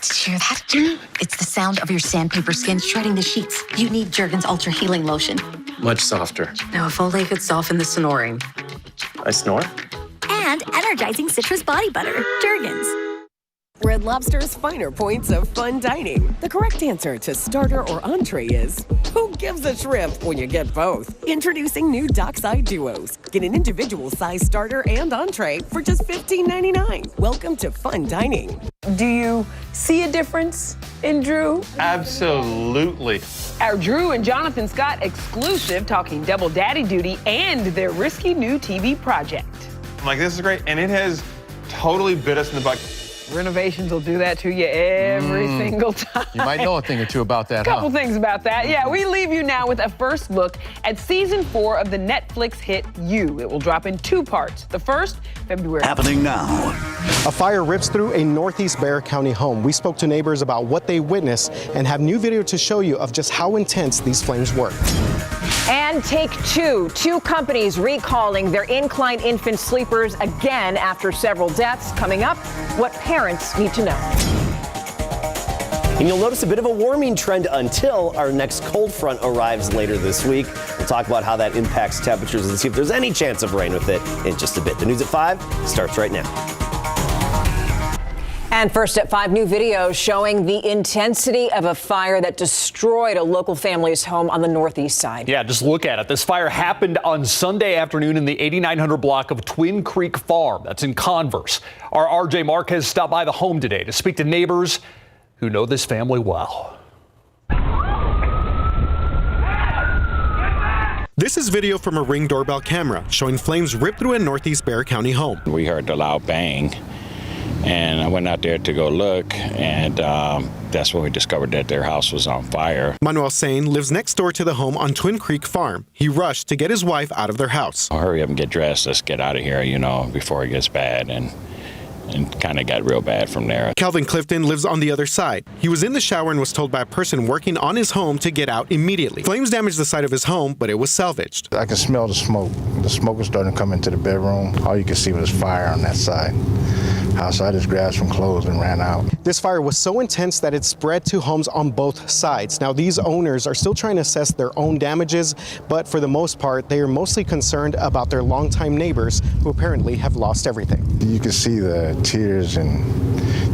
Did you hear that? It's the sound of your sandpaper skin shredding the sheets. You need Jergens Ultra Healing Lotion. Much softer. Now, if only it could soften the snoring. I snore? And energizing citrus body butter. Jergens. Red Lobster's finer points of fun dining. The correct answer to starter or entree is, who gives a shrimp when you get both? Introducing new Dockside Duos. Get an individual size starter and entree for just $15.99. Welcome to fun dining. Do you see a difference in Drew? Absolutely. Our Drew and Jonathan Scott exclusive talking double daddy duty and their risky new TV project. I'm like, this is great. And it has totally bit us in the butt. Renovations will do that to you every single time. You might know a thing or two about that, Couple things about that. Yeah, we leave you now with a first look at season 4 of the Netflix hit You. It will drop in 2 parts. The first, February. Happening now. A fire rips through a Northeast Bexar County home. We spoke to neighbors about what they witnessed and have new video to show you of just how intense these flames were. And take 2. 2 companies recalling their Incline infant sleepers again after several deaths. Coming up, what parents need to know. And you'll notice a bit of a warming trend until our next cold front arrives later this week. We'll talk about how that impacts temperatures and see if there's any chance of rain with it in just a bit. The news at 5 starts right now. And first at 5, new videos showing the intensity of a fire that destroyed a local family's home on the northeast side. Yeah, just look at it. This fire happened on Sunday afternoon in the 8900 block of Twin Creek Farm. That's in Converse. Our RJ Marquez stopped by the home today to speak to neighbors who know this family well. This is video from a Ring doorbell camera showing flames rip through a Northeast Bexar County home. We heard the loud bang, and I went out there to go look, and that's when we discovered that their house was on fire. Manuel Sain lives next door to the home on Twin Creek Farm. He rushed to get his wife out of their house. I'll hurry up and get dressed. Let's get out of here, before it gets bad, and kind of got real bad from there. Calvin Clifton lives on the other side. He was in the shower and was told by a person working on his home to get out immediately. Flames damaged the side of his home, but it was salvaged. I could smell the smoke. The smoke was starting to come into the bedroom. All you could see was fire on that side. So I just grabbed some clothes and ran out. This fire was so intense that it spread to homes on both sides. Now, these owners are still trying to assess their own damages, but for the most part, they are mostly concerned about their longtime neighbors who apparently have lost everything. You could see the tears and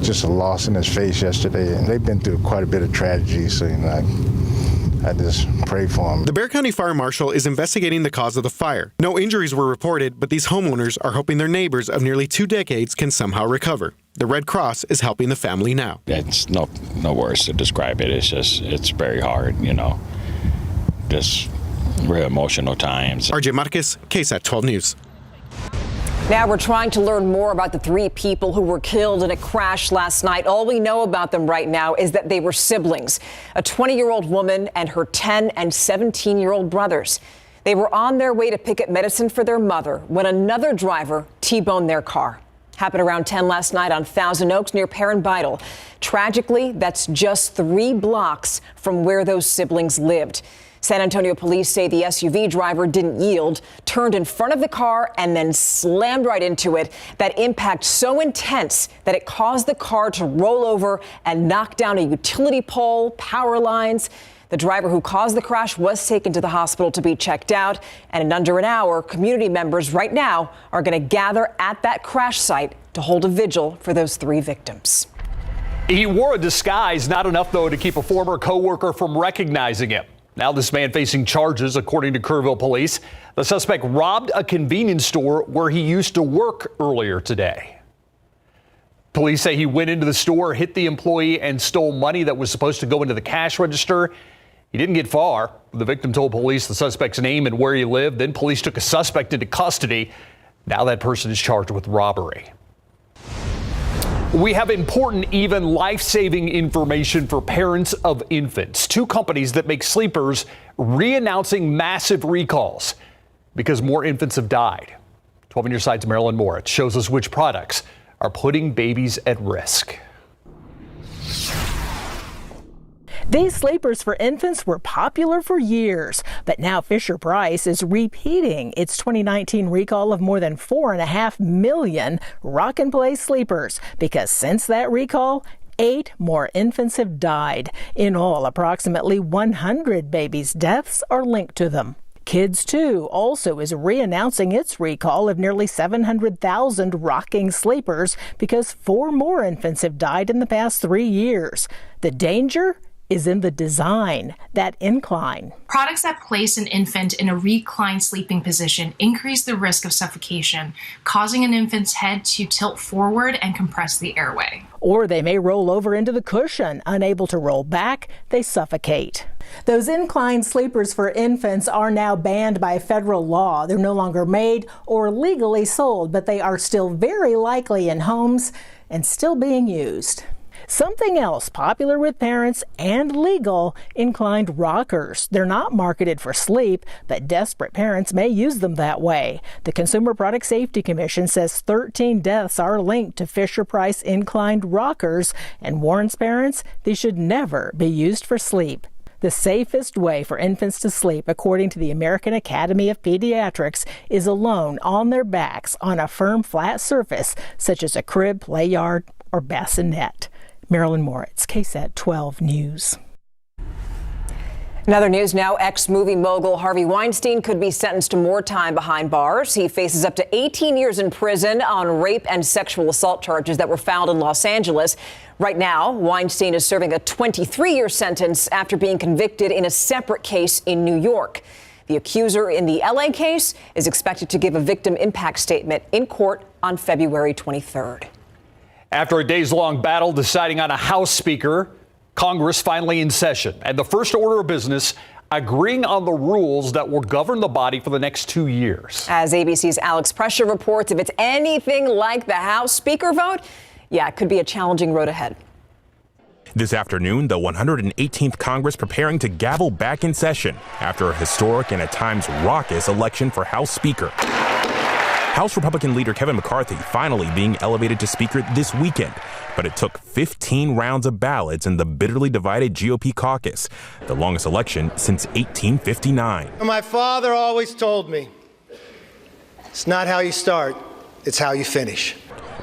just a loss in his face yesterday. And they've been through quite a bit of tragedy, so I just pray for them. The Bexar County Fire Marshal is investigating the cause of the fire. No injuries were reported, but these homeowners are hoping their neighbors of nearly 2 decades can somehow recover. The Red Cross is helping the family now. It's no words to describe it. It's very hard, just real emotional times. RJ Marquez, KSAT 12 News. Now we're trying to learn more about the 3 people who were killed in a crash last night. All we know about them right now is that they were siblings, a 20-year-old woman and her 10 and 17-year-old brothers. They were on their way to pick up medicine for their mother when another driver T-boned their car. Happened around 10 last night on Thousand Oaks near Perrin Bidle. Tragically, that's just 3 blocks from where those siblings lived. San Antonio police say the SUV driver didn't yield, turned in front of the car, and then slammed right into it. That impact so intense that it caused the car to roll over and knock down a utility pole, power lines. The driver who caused the crash was taken to the hospital to be checked out. And in under an hour, community members right now are going to gather at that crash site to hold a vigil for those 3 victims. He wore a disguise, not enough, though, to keep a former co-worker from recognizing him. Now this man facing charges, according to Kerrville police. The suspect robbed a convenience store where he used to work earlier today. Police say he went into the store, hit the employee, and stole money that was supposed to go into the cash register. He didn't get far. The victim told police the suspect's name and where he lived. Then police took a suspect into custody. Now that person is charged with robbery. We have important, even life-saving information for parents of infants. 2 companies that make sleepers re-announcing massive recalls because more infants have died. 12 on your side's Marilyn Moritz shows us which products are putting babies at risk. These sleepers for infants were popular for years, but now Fisher-Price is repeating its 2019 recall of more than 4.5 million Rock and Play sleepers because since that recall, 8 more infants have died. In all, approximately 100 babies' deaths are linked to them. Kids 2 also is re-announcing its recall of nearly 700,000 rocking sleepers because 4 more infants have died in the past 3 years. The danger is in the design, that incline. Products that place an infant in a reclined sleeping position increase the risk of suffocation, causing an infant's head to tilt forward and compress the airway. Or they may roll over into the cushion. Unable to roll back, they suffocate. Those inclined sleepers for infants are now banned by federal law. They're no longer made or legally sold, but they are still very likely in homes and still being used. Something else popular with parents and legal, inclined rockers. They're not marketed for sleep, but desperate parents may use them that way. The Consumer Product Safety Commission says 13 deaths are linked to Fisher-Price inclined rockers and warns parents they should never be used for sleep. The safest way for infants to sleep, according to the American Academy of Pediatrics, is alone on their backs on a firm, flat surface, such as a crib, play yard, or bassinet. Marilyn Moritz, KSAT 12 News. In other news now, ex-movie mogul Harvey Weinstein could be sentenced to more time behind bars. He faces up to 18 years in prison on rape and sexual assault charges that were filed in Los Angeles. Right now, Weinstein is serving a 23-year sentence after being convicted in a separate case in New York. The accuser in the LA case is expected to give a victim impact statement in court on February 23rd. After a days-long battle deciding on a House Speaker, Congress finally in session, and the first order of business agreeing on the rules that will govern the body for the next 2 years. As ABC's Alex Pressure reports, if it's anything like the House Speaker vote, it could be a challenging road ahead. This afternoon, the 118th Congress preparing to gavel back in session after a historic and at times raucous election for House Speaker. House Republican leader Kevin McCarthy finally being elevated to Speaker this weekend, but it took 15 rounds of ballots in the bitterly divided GOP caucus, the longest election since 1859. My father always told me, it's not how you start, it's how you finish.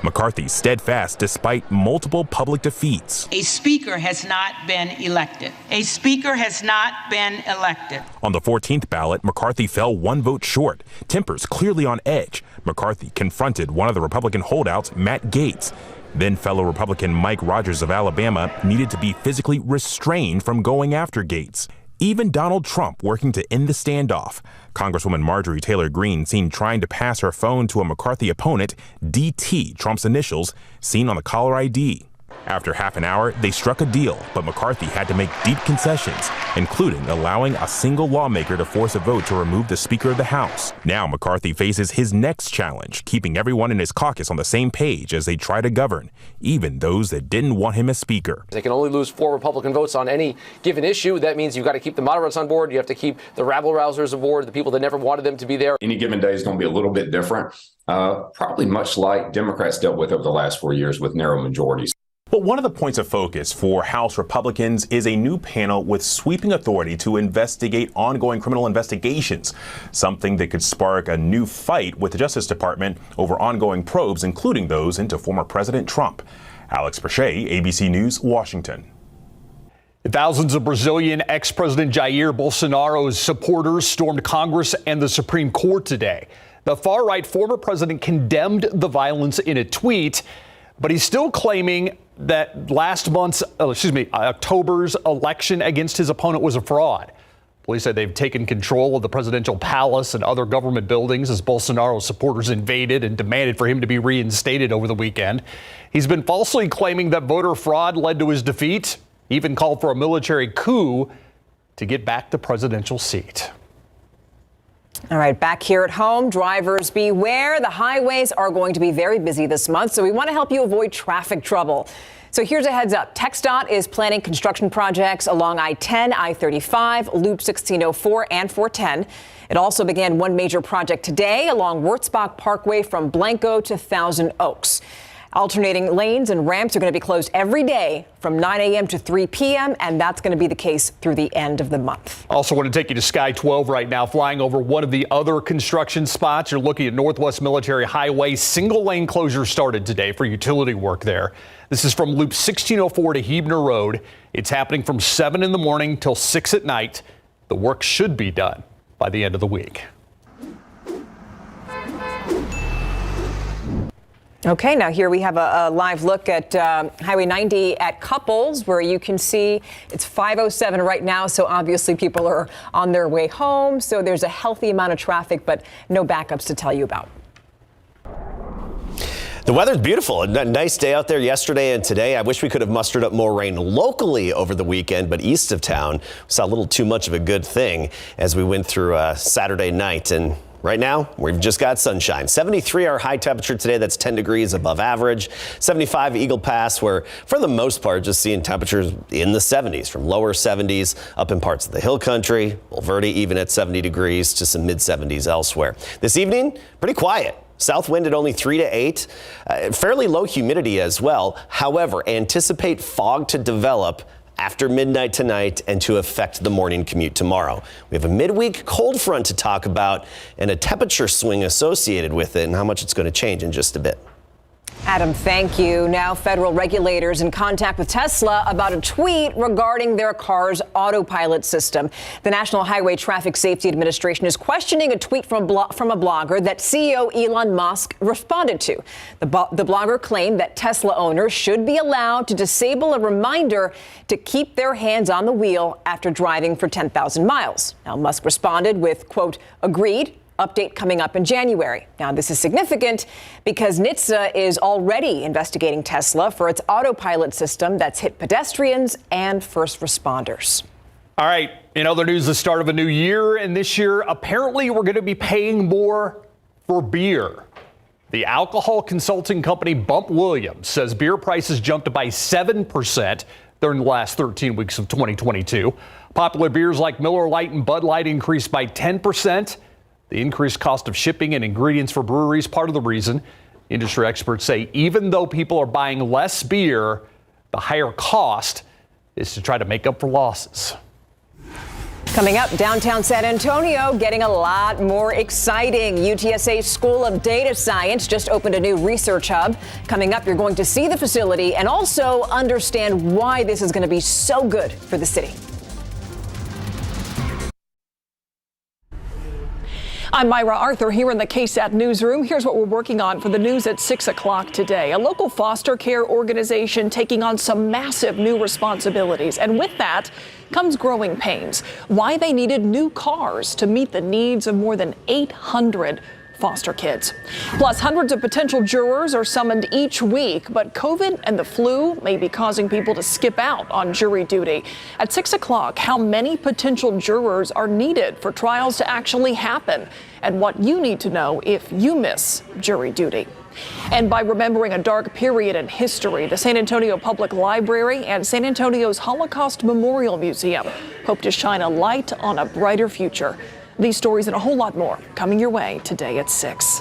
McCarthy steadfast despite multiple public defeats. A speaker has not been elected. A speaker has not been elected. On the 14th ballot, McCarthy fell 1 vote short, tempers clearly on edge. McCarthy confronted one of the Republican holdouts, Matt Gaetz. Then fellow Republican Mike Rogers of Alabama needed to be physically restrained from going after Gaetz. Even Donald Trump working to end the standoff. Congresswoman Marjorie Taylor Greene seen trying to pass her phone to a McCarthy opponent, DT, Trump's initials, seen on the caller ID. After half an hour, they struck a deal, but McCarthy had to make deep concessions, including allowing a single lawmaker to force a vote to remove the Speaker of the House. Now McCarthy faces his next challenge, keeping everyone in his caucus on the same page as they try to govern, even those that didn't want him as Speaker. They can only lose 4 Republican votes on any given issue. That means you've got to keep the moderates on board. You have to keep the rabble-rousers aboard, the people that never wanted them to be there. Any given day is going to be a little bit different, probably much like Democrats dealt with over the last 4 years with narrow majorities. But one of the points of focus for House Republicans is a new panel with sweeping authority to investigate ongoing criminal investigations, something that could spark a new fight with the Justice Department over ongoing probes, including those into former President Trump. Alex Pressure, ABC News, Washington. Thousands of Brazilian ex-President Jair Bolsonaro's supporters stormed Congress and the Supreme Court today. The far-right former president condemned the violence in a tweet, but he's still claiming that October's election against his opponent was a fraud. Police say they've taken control of the presidential palace and other government buildings as Bolsonaro's supporters invaded and demanded for him to be reinstated over the weekend. He's been falsely claiming that voter fraud led to his defeat, even called for a military coup to get back the presidential seat. All right, back here at home, drivers beware. The highways are going to be very busy this month, so we want to help you avoid traffic trouble. So here's a heads up. TxDOT is planning construction projects along I-10, I-35, Loop 1604, and 410. It also began one major project today along Wurzbach Parkway from Blanco to Thousand Oaks. Alternating lanes and ramps are going to be closed every day from 9 a.m. to 3 p.m., and that's going to be the case through the end of the month. Also want to take you to Sky 12 right now, flying over one of the other construction spots. You're looking at Northwest Military Highway. Single lane closure started today for utility work there. This is from Loop 1604 to Huebner Road. It's happening from 7 in the morning till 6 at night. The work should be done by the end of the week. Okay, now here we have a live look at Highway 90 at Couples, where you can see it's 5:07 right now, so obviously people are on their way home, so there's a healthy amount of traffic, but no backups to tell you about. The weather's beautiful. A nice day out there yesterday and today. I wish we could have mustered up more rain locally over the weekend, but east of town, we saw a little too much of a good thing as we went through Saturday night. And right now, we've just got sunshine. 73 our high temperature today. That's 10 degrees above average. 75 Eagle Pass, where for the most part, just seeing temperatures in the 70s, from lower 70s up in parts of the hill country. Bulverde even at 70 degrees to some mid 70s elsewhere. This evening, pretty quiet. South wind at only 3 to 8. Fairly low humidity as well. However, anticipate fog to develop after midnight tonight and to affect the morning commute tomorrow. We have a midweek cold front to talk about and a temperature swing associated with it and how much it's going to change in just a bit. Adam, thank you. Now, federal regulators in contact with Tesla about a tweet regarding their car's autopilot system. The National Highway Traffic Safety Administration is questioning a tweet from a blogger that CEO Elon Musk responded to. The blogger claimed that Tesla owners should be allowed to disable a reminder to keep their hands on the wheel after driving for 10,000 miles. Now, Musk responded with, quote, agreed. Update coming up in January. Now, this is significant because UTSA is already investigating Tesla for its autopilot system that's hit pedestrians and first responders. All right, in other news, the start of a new year, and this year, apparently we're going to be paying more for beer. The alcohol consulting company Bump Williams says beer prices jumped by 7% during the last 13 weeks of 2022. Popular beers like Miller Lite and Bud Light increased by 10%. The increased cost of shipping and ingredients for breweries, part of the reason. Industry experts say even though people are buying less beer, the higher cost is to try to make up for losses. Coming up, downtown San Antonio getting a lot more exciting. UTSA School of Data Science just opened a new research hub. Coming up, you're going to see the facility and also understand why this is going to be so good for the city. I'm Myra Arthur here in the KSAT newsroom. Here's what we're working on for the news at 6 o'clock today. A local foster care organization taking on some massive new responsibilities. And with that comes growing pains. Why they needed new cars to meet the needs of more than 800 foster kids. Plus, hundreds of potential jurors are summoned each week, but COVID and the flu may be causing people to skip out on jury duty. At 6 o'clock, how many potential jurors are needed for trials to actually happen, and what you need to know if you miss jury duty. And by remembering a dark period in history, the San Antonio Public Library and San Antonio's Holocaust Memorial Museum hope to shine a light on a brighter future. These stories and a whole lot more coming your way today at 6.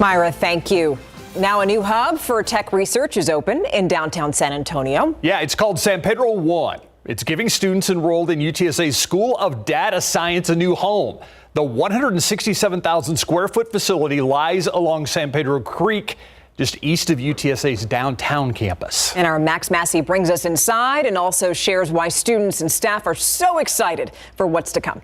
Myra, thank you. Now a new hub for tech research is open in downtown San Antonio. Yeah, it's called San Pedro 1. It's giving students enrolled in UTSA's School of Data Science a new home. The 167,000 square foot facility lies along San Pedro Creek, just east of UTSA's downtown campus. And our Max Massey brings us inside and also shares why students and staff are so excited for what's to come.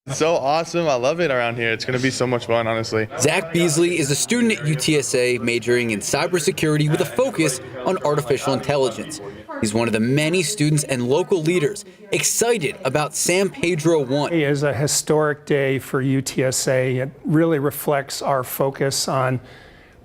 So awesome. I love it around here. It's going to be so much fun, honestly. Zach Beasley is a student at UTSA majoring in cybersecurity with a focus on artificial intelligence. He's one of the many students and local leaders excited about San Pedro 1. It is a historic day for UTSA. It really reflects our focus on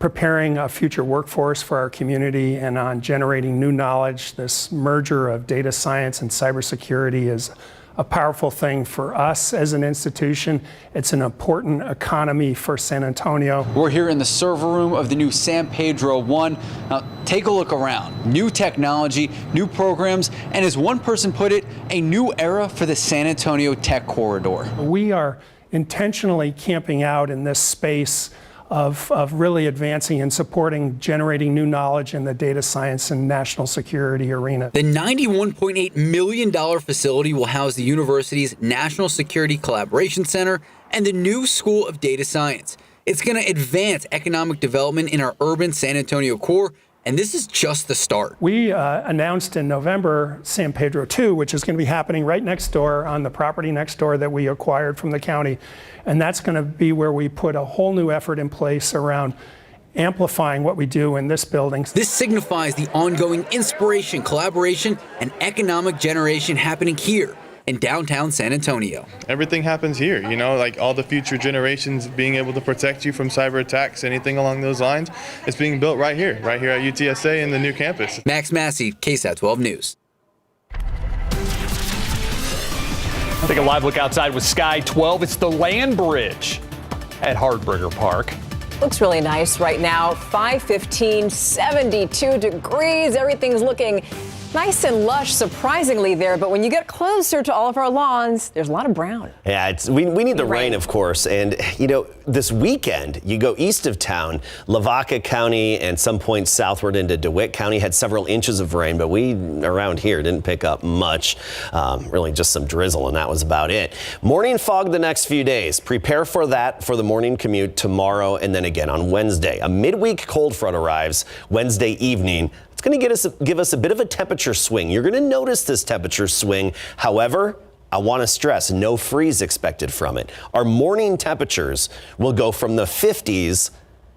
preparing a future workforce for our community and on generating new knowledge. This merger of data science and cybersecurity is a powerful thing for us as an institution. It's an important economy for San Antonio. We're here in the server room of the new San Pedro 1. Now, take a look around. New technology, new programs, and as one person put it, a new era for the San Antonio Tech Corridor. We are intentionally camping out in this space of really advancing and supporting generating new knowledge in the data science and national security arena. The $91.8 million facility will house the university's National Security Collaboration Center and the new School of Data Science. It's going to advance economic development in our urban San Antonio core And this is just the start. We announced in November San Pedro 2, which is going to be happening right next door on the property next door that we acquired from the county. And that's going to be where we put a whole new effort in place around amplifying what we do in this building. This signifies the ongoing inspiration, collaboration, and economic generation happening here in downtown San Antonio. Everything happens here, you know, like all the future generations being able to protect you from cyber attacks, anything along those lines. It's being built right here at UTSA in the new campus. Max Massey, KSAT 12 News. Take a live look outside with Sky 12. It's the land bridge at Hardbringer Park. Looks really nice right now. 5:15, 72 degrees. Everything's looking nice and lush, surprisingly there. But when you get closer to all of our lawns, there's a lot of brown. Yeah, we need the rain, of course. And, you know, this weekend, you go east of town, Lavaca County and some points southward into DeWitt County had several inches of rain, but we around here didn't pick up much, really just some drizzle, and that was about it. Morning fog the next few days. Prepare for that for the morning commute tomorrow and then again on Wednesday. A midweek cold front arrives Wednesday evening. It's going to give us a bit of a temperature swing. You're going to notice this temperature swing. However, I want to stress no freeze expected from it. Our morning temperatures will go from the 50s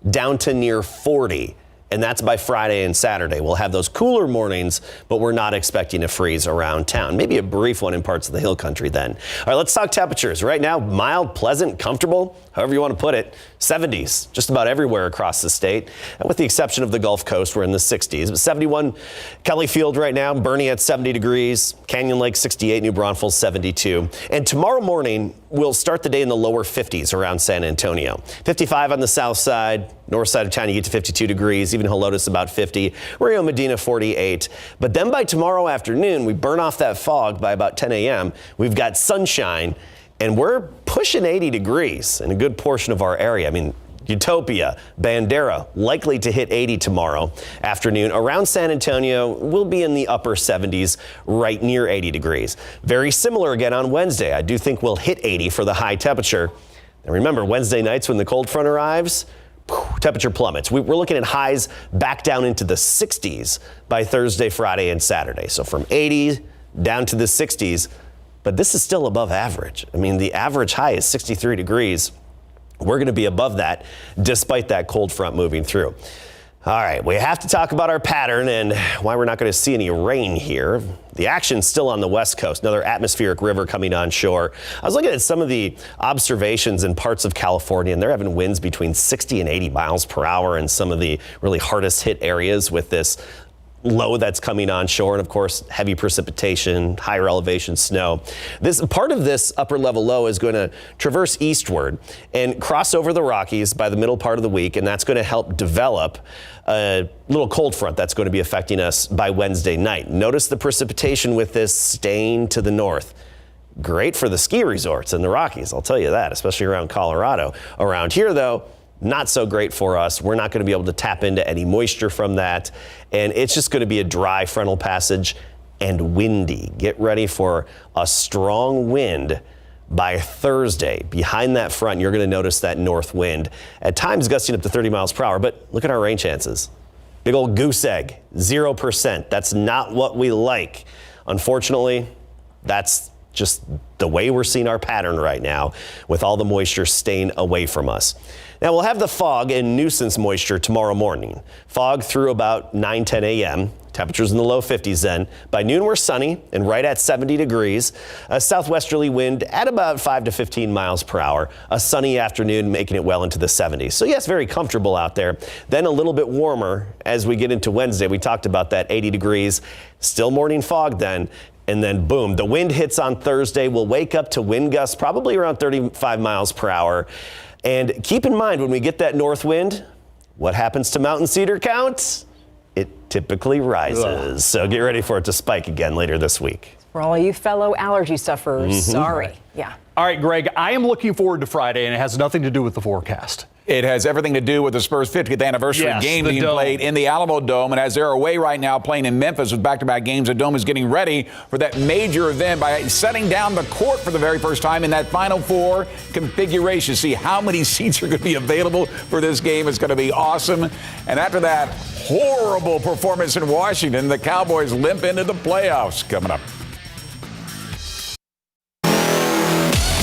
down to near 40. And that's by Friday and Saturday. We'll have those cooler mornings, but we're not expecting a freeze around town. Maybe a brief one in parts of the hill country then. All right, let's talk temperatures. Right now, mild, pleasant, comfortable, however you want to put it. 70s just about everywhere across the state. And with the exception of the Gulf Coast, we're in the 60s. But 71 Kelly Field right now, Bernie at 70 degrees, Canyon Lake 68, New Braunfels 72. And tomorrow morning, we'll start the day in the lower 50s around San Antonio. 55 on the south side, north side of town, you get to 52 degrees. Even Helotes about 50, Rio Medina 48. But then by tomorrow afternoon, we burn off that fog by about 10 a.m. We've got sunshine, and we're pushing 80 degrees in a good portion of our area. I mean, Utopia, Bandera, likely to hit 80 tomorrow afternoon. Around San Antonio, we'll be in the upper 70s, right near 80 degrees. Very similar again on Wednesday. I do think we'll hit 80 for the high temperature. And remember, Wednesday nights when the cold front arrives, temperature plummets. We're looking at highs back down into the 60s by Thursday, Friday, and Saturday. So from 80 down to the 60s, but this is still above average. I mean, the average high is 63 degrees. We're going to be above that despite that cold front moving through. All right, we have to talk about our pattern and why we're not going to see any rain here. The action's still on the west coast, another atmospheric river coming on shore. I was looking at some of the observations in parts of California, and they're having winds between 60 and 80 miles per hour in some of the really hardest hit areas with this low that's coming on shore, and of course heavy precipitation, higher elevation snow. This part of this upper level low is going to traverse eastward and cross over the Rockies by the middle part of the week, and that's going to help develop a little cold front that's going to be affecting us by Wednesday night. Notice the precipitation with this staying to the north. Great for the ski resorts in the Rockies, I'll tell you that, especially around Colorado. Around here though, not so great for us. We're not going to be able to tap into any moisture from that. And it's just going to be a dry frontal passage and windy. Get ready for a strong wind by Thursday. Behind that front, you're going to notice that north wind, at times gusting up to 30 miles per hour. But look at our rain chances. Big old goose egg, 0%. That's not what we like. Unfortunately, that's just the way we're seeing our pattern right now with all the moisture staying away from us. Now we'll have the fog and nuisance moisture tomorrow morning. Fog through about 9-10 a.m. Temperatures in the low 50s then. By noon we're sunny and right at 70 degrees. A southwesterly wind at about 5 to 15 miles per hour. A sunny afternoon making it well into the 70s. So yes, very comfortable out there. Then a little bit warmer as we get into Wednesday. We talked about that 80 degrees. Still morning fog then. And then boom, the wind hits on Thursday. We'll wake up to wind gusts probably around 35 miles per hour. And keep in mind, when we get that north wind, what happens to mountain cedar counts? It typically rises. Ugh. So get ready for it to spike again later this week. For all you fellow allergy sufferers, sorry. Yeah. All right, Greg, I am looking forward to Friday, and it has nothing to do with the forecast. It has everything to do with the Spurs' 50th anniversary game being played in the Alamo Dome. And as they're away right now playing in Memphis with back-to-back games, the Dome is getting ready for that major event by setting down the court for the very first time in that Final Four configuration. See how many seats are going to be available for this game. It's going to be awesome. And after that horrible performance in Washington, the Cowboys limp into the playoffs. Coming up.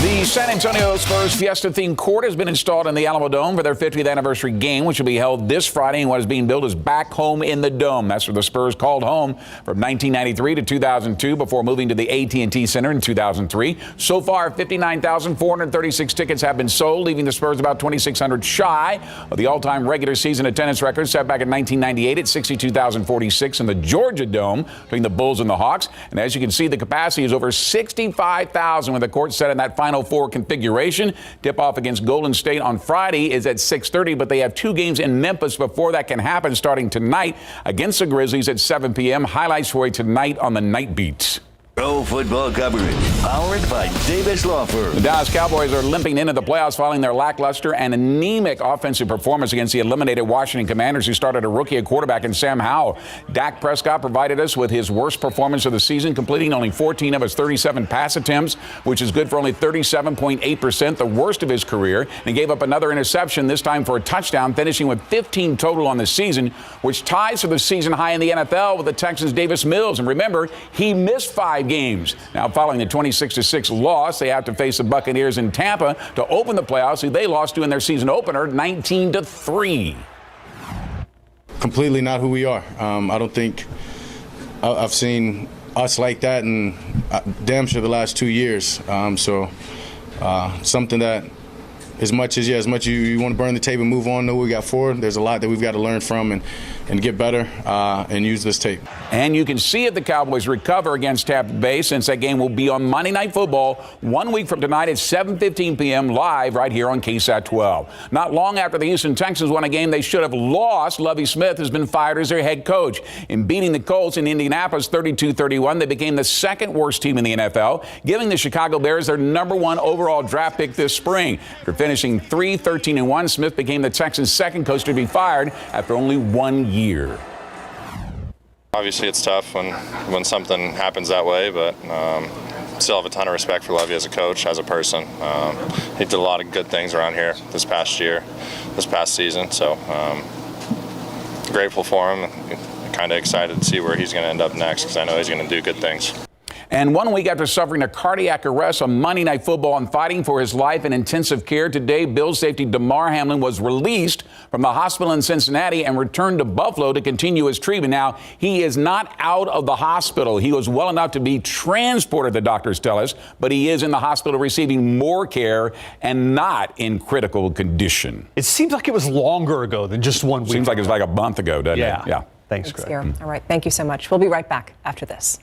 The San Antonio Spurs Fiesta-themed court has been installed in the Alamo Dome for their 50th anniversary game, which will be held this Friday. And what is being built is back home in the Dome. That's where the Spurs called home from 1993 to 2002 before moving to the AT&T Center in 2003. So far, 59,436 tickets have been sold, leaving the Spurs about 2,600 shy of the all-time regular season attendance record set back in 1998 at 62,046 in the Georgia Dome between the Bulls and the Hawks. And as you can see, the capacity is over 65,000 with the court set in that Final Four configuration. Tip-off against Golden State on Friday is at 6:30, but they have 2 games in Memphis before that can happen, starting tonight against the Grizzlies at 7 p.m. Highlights for you tonight on the Night Beat. Pro football coverage, powered by Davis Law Firm. The Dallas Cowboys are limping into the playoffs following their lackluster and anemic offensive performance against the eliminated Washington Commanders, who started a rookie at quarterback in Sam Howell. Dak Prescott provided us with his worst performance of the season, completing only 14 of his 37 pass attempts, which is good for only 37.8%, the worst of his career. And he gave up another interception, this time for a touchdown, finishing with 15 total on the season, which ties for the season high in the NFL with the Texans' Davis Mills. And remember, he missed 5 games. Now, following the 26-6 loss, they have to face the Buccaneers in Tampa to open the playoffs, who they lost to in their season opener 19-3. Completely not who we are. I don't think I've seen us like that in damn sure the last 2 years. Something that as much as you want to burn the tape and move on, know what we got forward, there's a lot that we've got to learn from and get better and use this tape. And you can see if the Cowboys recover against Tampa Bay, since that game will be on Monday Night Football 1 week from tonight at 7:15 p.m. live right here on KSAT 12. Not long after the Houston Texans won a game they should have lost, Lovie Smith has been fired as their head coach. In beating the Colts in Indianapolis 32-31, they became the second worst team in the NFL, giving the Chicago Bears their #1 overall draft pick this spring. After finishing 3-13-1, Smith became the Texans' second coach to be fired after only 1 year. Obviously, it's tough when something happens that way, but still have a ton of respect for Lovie as a coach, as a person. He did a lot of good things around here this past season, so grateful for him. Kind of excited to see where he's going to end up next, because I know he's going to do good things. And 1 week after suffering a cardiac arrest on Monday Night Football and fighting for his life in intensive care, today Bills safety Damar Hamlin was released from the hospital in Cincinnati and returned to Buffalo to continue his treatment. Now, he is not out of the hospital. He was well enough to be transported, the doctors tell us, but he is in the hospital receiving more care and not in critical condition. It seems like it was longer ago than just 1 week. Seems like it was like a month ago, doesn't it? Yeah. Thanks, Greg. Gary. All right. Thank you so much. We'll be right back after this.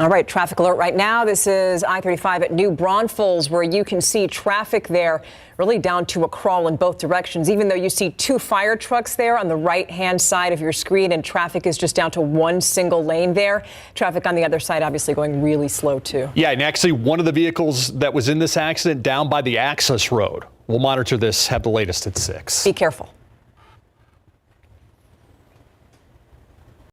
All right, traffic alert right now. This is I-35 at New Braunfels, where you can see traffic there really down to a crawl in both directions, even though you see 2 fire trucks there on the right-hand side of your screen, and traffic is just down to 1 single lane there. Traffic on the other side obviously going really slow, too. Yeah, and actually one of the vehicles that was in this accident down by the access road. We'll monitor this, have the latest at 6. Be careful.